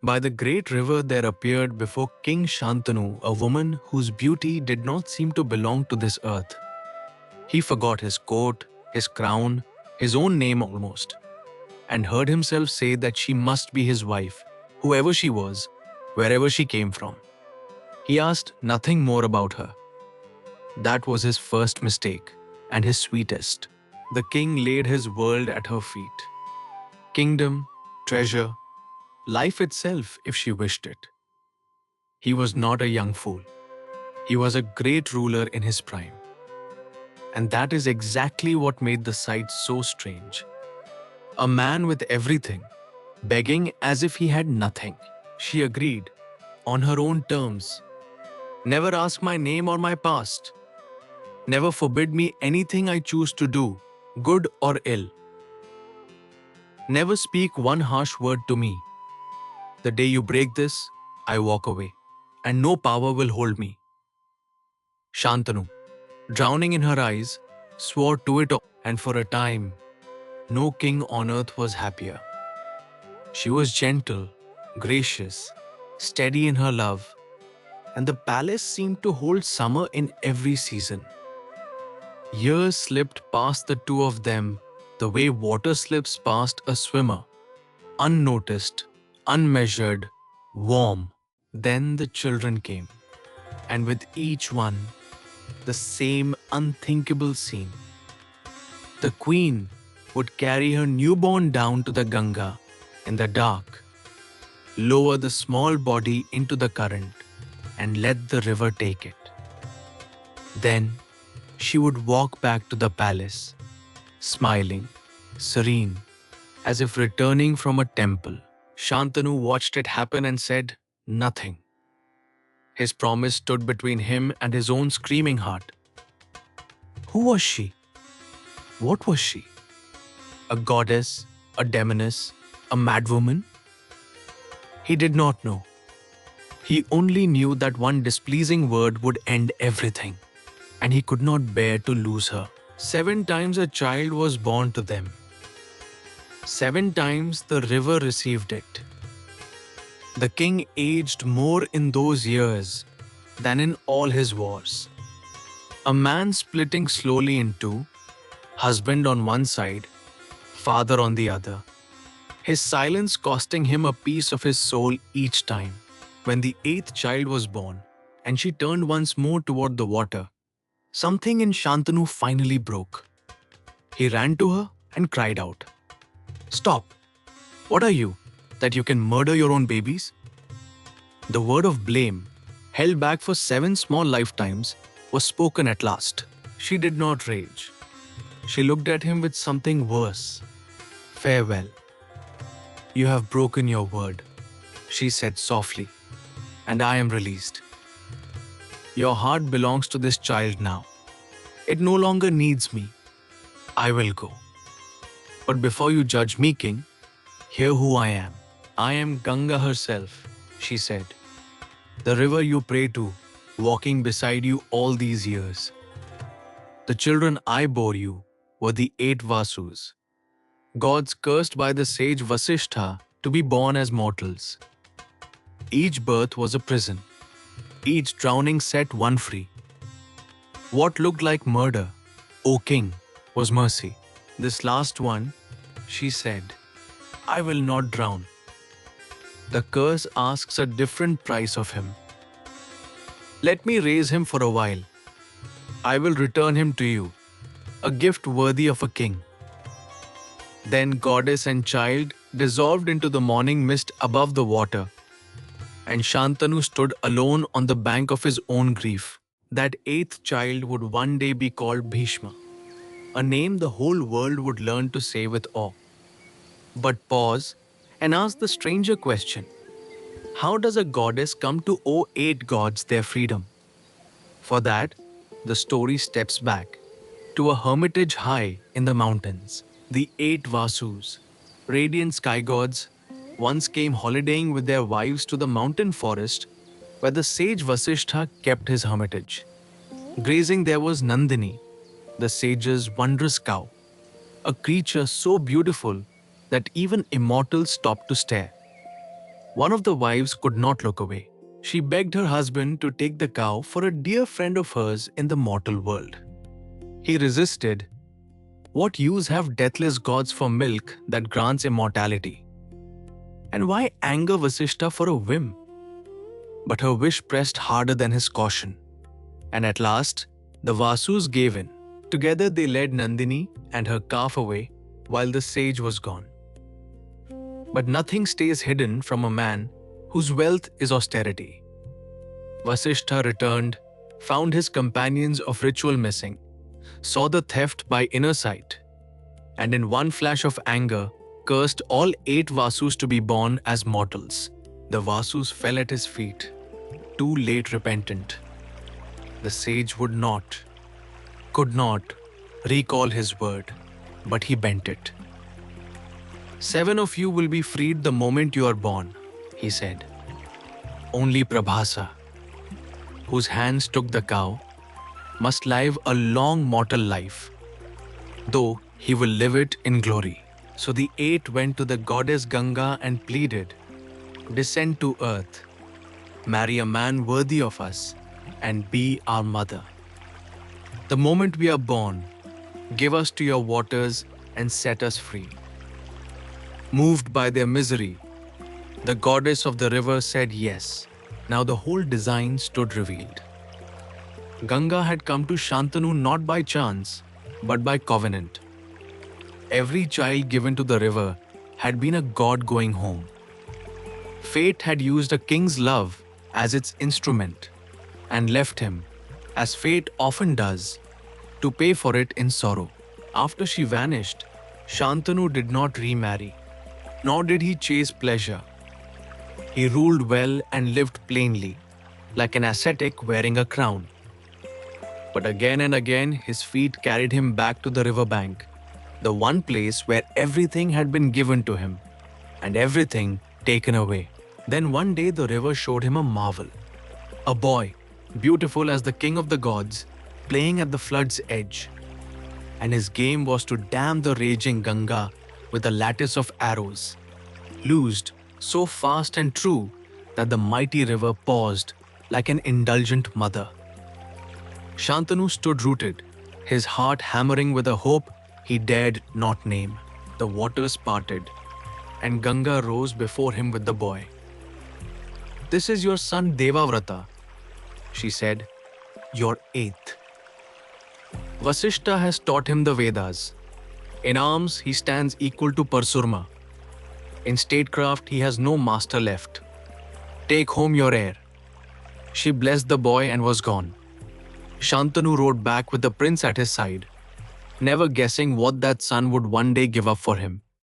By the great river there appeared before King Shantanu a woman whose beauty did not seem to belong to this earth. He forgot his coat, his crown, his own name almost, and heard himself say that she must be his wife, whoever she was, wherever she came from. He asked nothing more about her. That was his first mistake, and his sweetest. The king laid his world at her feet. Kingdom, treasure, life itself if she wished it. He was not a young fool. He was a great ruler in his prime. And that is exactly what made the sight so strange. A man with everything, begging as if he had nothing. She agreed, on her own terms. Never ask my name or my past. Never forbid me anything I choose to do, good or ill. Never speak one harsh word to me. The day you break this, I walk away, and no power will hold me. Shantanu, drowning in her eyes, swore to it all, and for a time, no king on earth was happier. She was gentle, gracious, steady in her love, and the palace seemed to hold summer in every season. Years slipped past the two of them the way water slips past a swimmer, unnoticed, unmeasured, warm. Then the children came, and with each one, the same unthinkable scene. The queen would carry her newborn down to the Ganga in the dark, lower the small body into the current, and let the river take it. Then she would walk back to the palace, smiling, serene, as if returning from a temple. Shantanu watched it happen and said nothing. His promise stood between him and his own screaming heart. Who was she? What was she? A goddess? A demoness? A madwoman? He did not know. He only knew that one displeasing word would end everything, and he could not bear to lose her. 7 times a child was born to them. 7 times the river received it. The king aged more in those years than in all his wars. A man splitting slowly in two, husband on one side, father on the other. His silence costing him a piece of his soul each time. When the 8th child was born, and she turned once more toward the water, something in Shantanu finally broke. He ran to her and cried out, "Stop! What are you, that you can murder your own babies?" The word of blame, held back for 7 small lifetimes, was spoken at last. She did not rage. She looked at him with something worse. "Farewell. You have broken your word," she said softly, "and I am released. Your heart belongs to this child now. It no longer needs me. I will go. But before you judge me, king, hear who I am. I am Ganga herself," she said. "The river you pray to, walking beside you all these years. The children I bore you were the 8 Vasus, gods cursed by the sage Vasishtha to be born as mortals. Each birth was a prison. Each drowning set one free. What looked like murder, O king, was mercy. This last one," she said, "I will not drown. The curse asks a different price of him. Let me raise him for a while. I will return him to you, a gift worthy of a king." Then goddess and child dissolved into the morning mist above the water, and Shantanu stood alone on the bank of his own grief. That 8th child would one day be called Bhishma, a name the whole world would learn to say with awe. But pause and ask the stranger question. How does a goddess come to owe 8 gods their freedom? For that, the story steps back to a hermitage high in the mountains. The 8 Vasus, radiant sky gods, once came holidaying with their wives to the mountain forest where the sage Vasishtha kept his hermitage. Grazing there was Nandini, the sage's wondrous cow, a creature so beautiful that even immortals stopped to stare. One of the wives could not look away. She begged her husband to take the cow for a dear friend of hers in the mortal world. He resisted. What use have deathless gods for milk that grants immortality? And why anger Vasishta for a whim? But her wish pressed harder than his caution. And at last, the Vasus gave in. Together they led Nandini and her calf away while the sage was gone. But nothing stays hidden from a man whose wealth is austerity. Vasishtha returned, found his companions of ritual missing, saw the theft by inner sight, and in one flash of anger, cursed all 8 Vasus to be born as mortals. The Vasus fell at his feet, too late repentant. The sage could not recall his word, but he bent it. 7 of you will be freed the moment you are born, he said. Only Prabhasa, whose hands took the cow, must live a long mortal life, though he will live it in glory. So the 8 went to the goddess Ganga and pleaded, "Descend to earth, marry a man worthy of us, and be our mother. The moment we are born, give us to your waters and set us free." Moved by their misery, the goddess of the river said yes. Now the whole design stood revealed. Ganga had come to Shantanu not by chance, but by covenant. Every child given to the river had been a god going home. Fate had used a king's love as its instrument and left him, as fate often does, to pay for it in sorrow. After she vanished, Shantanu did not remarry, nor did he chase pleasure. He ruled well and lived plainly, like an ascetic wearing a crown. But again and again his feet carried him back to the riverbank, the one place where everything had been given to him and everything taken away. Then one day the river showed him a marvel. A boy, beautiful as the king of the gods, playing at the flood's edge. And his game was to dam the raging Ganga with a lattice of arrows, loosed so fast and true that the mighty river paused like an indulgent mother. Shantanu stood rooted, his heart hammering with a hope he dared not name. The waters parted, and Ganga rose before him with the boy. "This is your son Devavrata," she said, "your 8th. Vasishta has taught him the Vedas. In arms, he stands equal to Parsurma. In statecraft, he has no master left. Take home your heir." She blessed the boy and was gone. Shantanu rode back with the prince at his side, never guessing what that son would one day give up for him.